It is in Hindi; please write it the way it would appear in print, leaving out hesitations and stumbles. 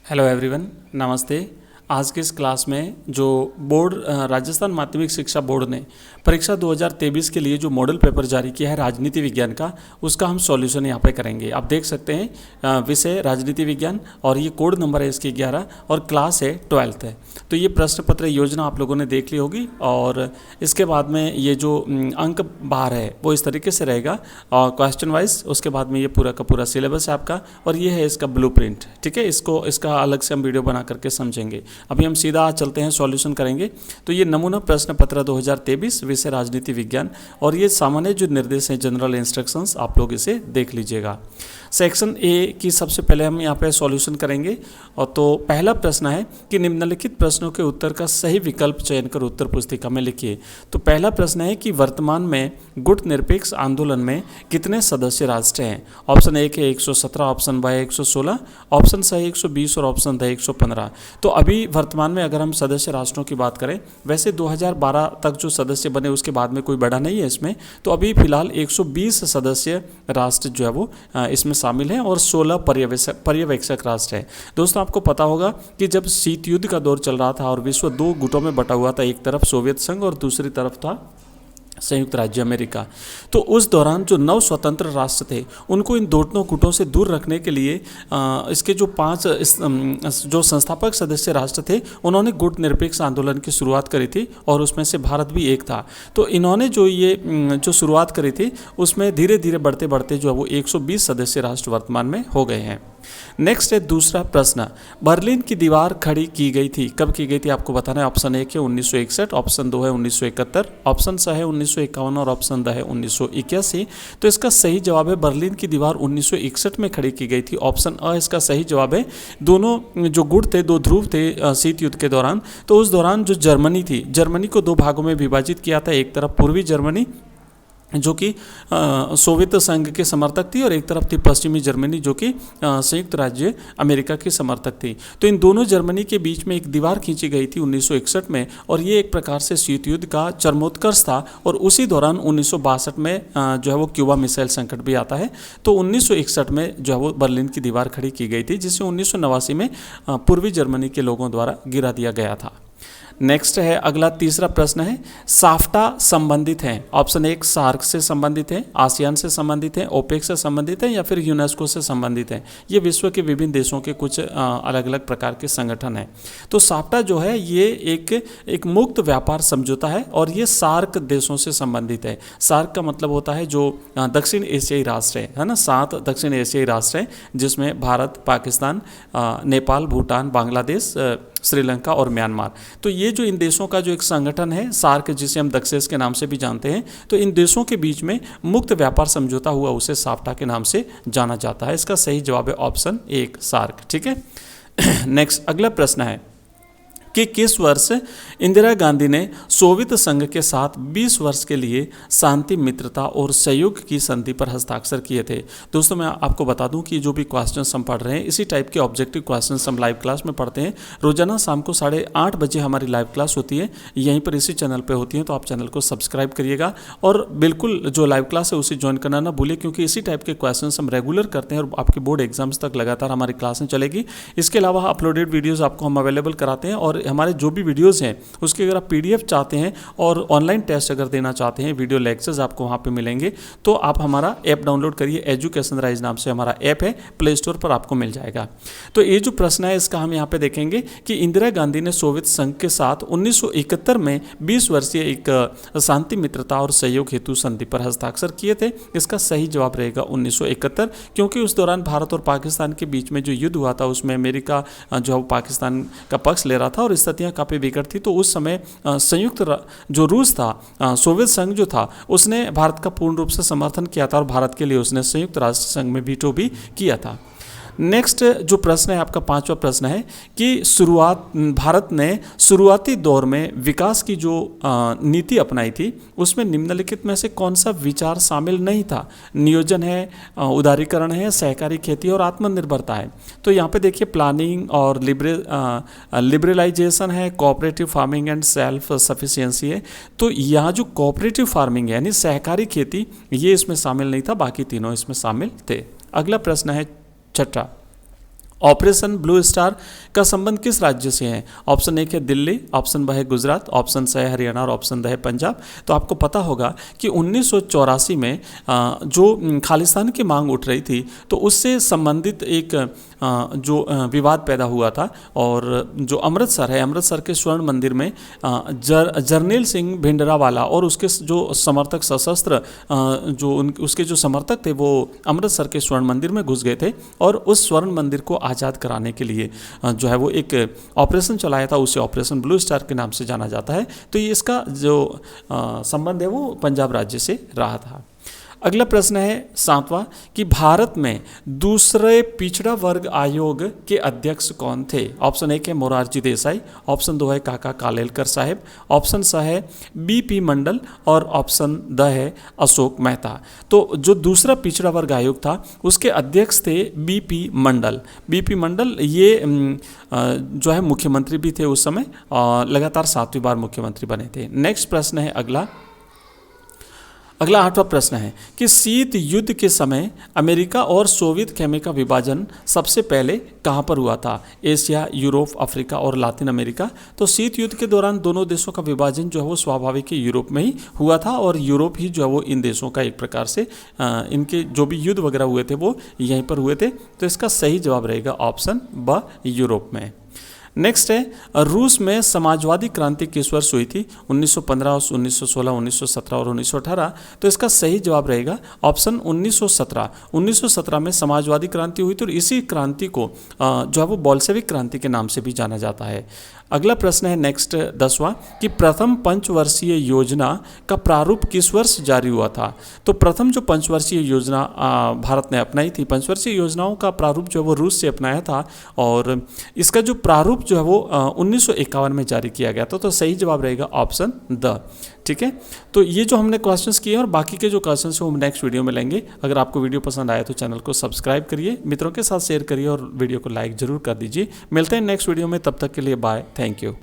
हेलो एवरीवन, नमस्ते। आज के इस क्लास में जो बोर्ड राजस्थान माध्यमिक शिक्षा बोर्ड ने परीक्षा 2023 के लिए जो मॉडल पेपर जारी किया है राजनीति विज्ञान का, उसका हम सॉल्यूशन यहाँ पे करेंगे। आप देख सकते हैं विषय राजनीति विज्ञान और ये कोड नंबर है इसकी 11 और क्लास है 12th है। तो ये प्रश्न पत्र योजना आप लोगों ने देख ली होगी और इसके बाद में ये जो अंक बार है वो इस तरीके से रहेगा और क्वेश्चन वाइज। उसके बाद में ये पूरा का पूरा सिलेबस है आपका और ये है इसका ब्लूप्रिंट। ठीक है, इसका अलग से हम वीडियो बना करके समझेंगे। अभी हम सीधा चलते हैं, सॉल्यूशन करेंगे। तो ये नमूना प्रश्न पत्र 2023 विषय राजनीति विज्ञान और ये सामान्य जो निर्देश हैं, जनरल इंस्ट्रक्शंस, आप लोग इसे देख लीजिएगा। सेक्शन ए की सबसे पहले हम यहाँ पे सॉल्यूशन करेंगे। और तो पहला प्रश्न है कि निम्नलिखित प्रश्नों के उत्तर का सही विकल्प चयन कर उत्तर पुस्तिका में लिखिए। तो पहला प्रश्न है कि वर्तमान में गुट निरपेक्ष आंदोलन में कितने सदस्य राष्ट्र हैं। ऑप्शन ए है 117, ऑप्शन बी 116, ऑप्शन सी 120 और ऑप्शन डी 115। तो अभी वर्तमान में अगर हम सदस्य राष्ट्रों की बात करें, वैसे 2012 तक जो सदस्य बने उसके बाद में कोई बढ़ा नहीं है इसमें। तो अभी फिलहाल 120 सदस्य राष्ट्र जो है वो इसमें शामिल हैं और 16 पर्यवेक्षक राष्ट्र हैं। दोस्तों, आपको पता होगा कि जब शीत युद्ध का दौर चल रहा था और विश्व दो गुटों में बटा हुआ था, एक तरफ सोवियत संघ और दूसरी तरफ था संयुक्त राज्य अमेरिका। तो उस दौरान जो नव स्वतंत्र राष्ट्र थे उनको इन दोनों गुटों से दूर रखने के लिए इसके जो 5 जो संस्थापक सदस्य राष्ट्र थे उन्होंने गुट निरपेक्ष आंदोलन की शुरुआत करी थी और उसमें से भारत भी एक था। तो इन्होंने जो शुरुआत करी थी उसमें धीरे धीरे बढ़ते बढ़ते जो है वो 120 सदस्य राष्ट्र वर्तमान में हो गए हैं। नेक्स्ट है दूसरा प्रश्न, बर्लिन की दीवार खड़ी की गई थी, कब की गई थी आपको बताना है। ऑप्शन ए है 1961, ऑप्शन 2 है 1971, ऑप्शन सी है 1951 और ऑप्शन द है 1981। तो इसका सही जवाब है बर्लिन की दीवार 1961 में खड़ी की गई थी। ऑप्शन अ इसका सही जवाब है। दोनों जो गुट थे, दो ध्रुव थे शीत युद्ध के दौरान, तो उस दौरान जो जर्मनी थी, जर्मनी को दो भागों में विभाजित किया था। एक तरफ पूर्वी जर्मनी जो कि सोवियत संघ के समर्थक थी और एक तरफ थी पश्चिमी जर्मनी जो कि संयुक्त राज्य अमेरिका की समर्थक थी। तो इन दोनों जर्मनी के बीच में एक दीवार खींची गई थी 1961 में और ये एक प्रकार से शीत युद्ध का चरमोत्कर्ष था। और उसी दौरान 1962 में जो है वो क्यूबा मिसाइल संकट भी आता है। तो 1961 में जो है वो बर्लिन की दीवार खड़ी की गई थी, जिसे 1989 में पूर्वी जर्मनी के लोगों द्वारा गिरा दिया गया था। नेक्स्ट है अगला तीसरा प्रश्न है, साफ्टा संबंधित हैं। ऑप्शन एक सार्क से संबंधित है, आसियान से संबंधित है, ओपेक से संबंधित है या फिर यूनेस्को से संबंधित है। ये विश्व के विभिन्न देशों के कुछ अलग अलग प्रकार के संगठन हैं। तो साफ्टा जो है ये एक मुक्त व्यापार समझौता है और ये सार्क देशों से संबंधित है। सार्क का मतलब होता है जो दक्षिण एशियाई राष्ट्र है ना, 7 दक्षिण एशियाई राष्ट्र हैं जिसमें भारत, पाकिस्तान, नेपाल, भूटान, बांग्लादेश, श्रीलंका और म्यांमार। तो ये जो इन देशों का जो एक संगठन है सार्क, जिसे हम दक्षेस के नाम से भी जानते हैं, तो इन देशों के बीच में मुक्त व्यापार समझौता हुआ, उसे साफ्टा के नाम से जाना जाता है। इसका सही जवाब है ऑप्शन 1 सार्क। ठीक है। नेक्स्ट अगला प्रश्न है कि किस वर्ष इंदिरा गांधी ने सोवियत संघ के साथ 20 वर्ष के लिए शांति, मित्रता और सहयोग की संधि पर हस्ताक्षर किए थे। दोस्तों, मैं आपको बता दूं कि जो भी क्वेश्चंस हम पढ़ रहे हैं इसी टाइप के ऑब्जेक्टिव क्वेश्चंस हम लाइव क्लास में पढ़ते हैं। रोजाना शाम को 8:30 बजे हमारी लाइव क्लास होती है, यहीं पर इसी चैनल पर होती है। तो आप चैनल को सब्सक्राइब करिएगा और बिल्कुल जो लाइव क्लास है उसे ज्वाइन करना ना भूलिए, क्योंकि इसी टाइप के क्वेश्चन हम रेगुलर करते हैं और आपके बोर्ड एग्जाम्स तक लगातार हमारी क्लासें चलेगी। इसके अलावा अपलोडेड वीडियोज़ आपको हम अवेलेबल कराते हैं और हमारे जो भी वीडियोस हैं उसके अगर आप पीडीएफ चाहते हैं और ऑनलाइन टेस्ट अगर देना चाहते हैं, वीडियो लेक्चर्स आपको वहाँ पे मिलेंगे। तो आप हमारा ऐप डाउनलोड करिए, एजुकेशन राइज नाम से हमारा ऐप है, प्ले स्टोर पर आपको मिल जाएगा। तो ये जो प्रश्न है इसका हम यहाँ पे देखेंगे कि इंदिरा गांधी ने सोवियत संघ के साथ 1971 में 20 वर्षीय एक शांति, मित्रता और सहयोग हेतु संधि पर हस्ताक्षर किए थे। इसका सही जवाब रहेगा 1971, क्योंकि उस दौरान भारत और पाकिस्तान के बीच में जो युद्ध हुआ था उसमें अमेरिका जो पाकिस्तान का पक्ष ले रहा था और स्थितियाँ काफ़ी बिगड़ थी। तो उस समय संयुक्त जो रूस था, सोवियत संघ जो था, उसने भारत का पूर्ण रूप से समर्थन किया था और भारत के लिए उसने संयुक्त राष्ट्र संघ में वीटो भी किया था। नेक्स्ट जो प्रश्न है आपका 5वां प्रश्न है कि भारत ने शुरुआती दौर में विकास की जो नीति अपनाई थी उसमें निम्नलिखित में से कौन सा विचार शामिल नहीं था। नियोजन है, उदारीकरण है, सहकारी खेती और आत्मनिर्भरता है। तो यहाँ पे देखिए प्लानिंग और लिबरलाइजेशन है, cooperative farming and self sufficiency है। तो यहाँ जो कोऑपरेटिव फार्मिंग है यानी सहकारी खेती, ये इसमें शामिल नहीं था, बाकी तीनों इसमें शामिल थे। अगला प्रश्न है 6, ऑपरेशन ब्लू स्टार का संबंध किस राज्य से है? ऑप्शन एक है दिल्ली, ऑप्शन ब है गुजरात, ऑप्शन सी है हरियाणा और ऑप्शन द है पंजाब। तो आपको पता होगा कि 1984 में जो खालिस्तान की मांग उठ रही थी तो उससे संबंधित एक जो विवाद पैदा हुआ था, और जो अमृतसर है, अमृतसर के स्वर्ण मंदिर में जरनैल सिंह भिंडरावाला और उसके जो समर्थक सशस्त्र उसके जो समर्थक थे वो अमृतसर के स्वर्ण मंदिर में घुस गए थे और उस स्वर्ण मंदिर को आज़ाद कराने के लिए जो है वो एक ऑपरेशन चलाया था, उसे ऑपरेशन ब्लू स्टार के नाम से जाना जाता है। तो ये इसका जो संबंध है वो पंजाब राज्य से रहा था। अगला प्रश्न है 7वां कि भारत में दूसरे पिछड़ा वर्ग आयोग के अध्यक्ष कौन थे? ऑप्शन एक है मोरारजी देसाई, ऑप्शन 2 है काका कालेलकर साहब, ऑप्शन स है बीपी मंडल और ऑप्शन द है अशोक मेहता। तो जो दूसरा पिछड़ा वर्ग आयोग था उसके अध्यक्ष थे बीपी मंडल। बीपी मंडल ये जो है मुख्यमंत्री भी थे उस समय, लगातार 7वीं बार मुख्यमंत्री बने थे। नेक्स्ट प्रश्न है अगला 8वां प्रश्न है कि शीत युद्ध के समय अमेरिका और सोवियत खेमे का विभाजन सबसे पहले कहाँ पर हुआ था? एशिया, यूरोप, अफ्रीका और लातिन अमेरिका। तो शीत युद्ध के दौरान दोनों देशों का विभाजन जो है वो स्वाभाविक यूरोप में ही हुआ था, और यूरोप ही जो है वो इन देशों का एक प्रकार से इनके जो भी युद्ध वगैरह हुए थे वो यहीं पर हुए थे। तो इसका सही जवाब रहेगा ऑप्शन ब, यूरोप में। नेक्स्ट है रूस में समाजवादी क्रांति किस वर्ष हुई थी? 1915, 1916, 1917 और 1918। तो इसका सही जवाब रहेगा ऑप्शन 1917। 1917 में समाजवादी क्रांति हुई थी और इसी क्रांति को जो है वो बोल्शेविक क्रांति के नाम से भी जाना जाता है। अगला प्रश्न है नेक्स्ट 10वां कि प्रथम पंचवर्षीय योजना का प्रारूप किस वर्ष जारी हुआ था? तो प्रथम जो पंचवर्षीय योजना भारत ने अपनाई थी, पंचवर्षीय योजनाओं का प्रारूप जो है वो रूस से अपनाया था, और इसका जो प्रारूप जो है वो 1951 में जारी किया गया था। तो सही जवाब रहेगा ऑप्शन द। ठीक है, तो ये जो हमने क्वेश्चंस किए और बाकी के जो क्वेश्चंस हैं वो हम नेक्स्ट वीडियो में लेंगे। अगर आपको वीडियो पसंद आया तो चैनल को सब्सक्राइब करिए, मित्रों के साथ शेयर करिए और वीडियो को लाइक जरूर कर दीजिए। मिलते हैं नेक्स्ट वीडियो में, तब तक के लिए बाय, थैंक यू।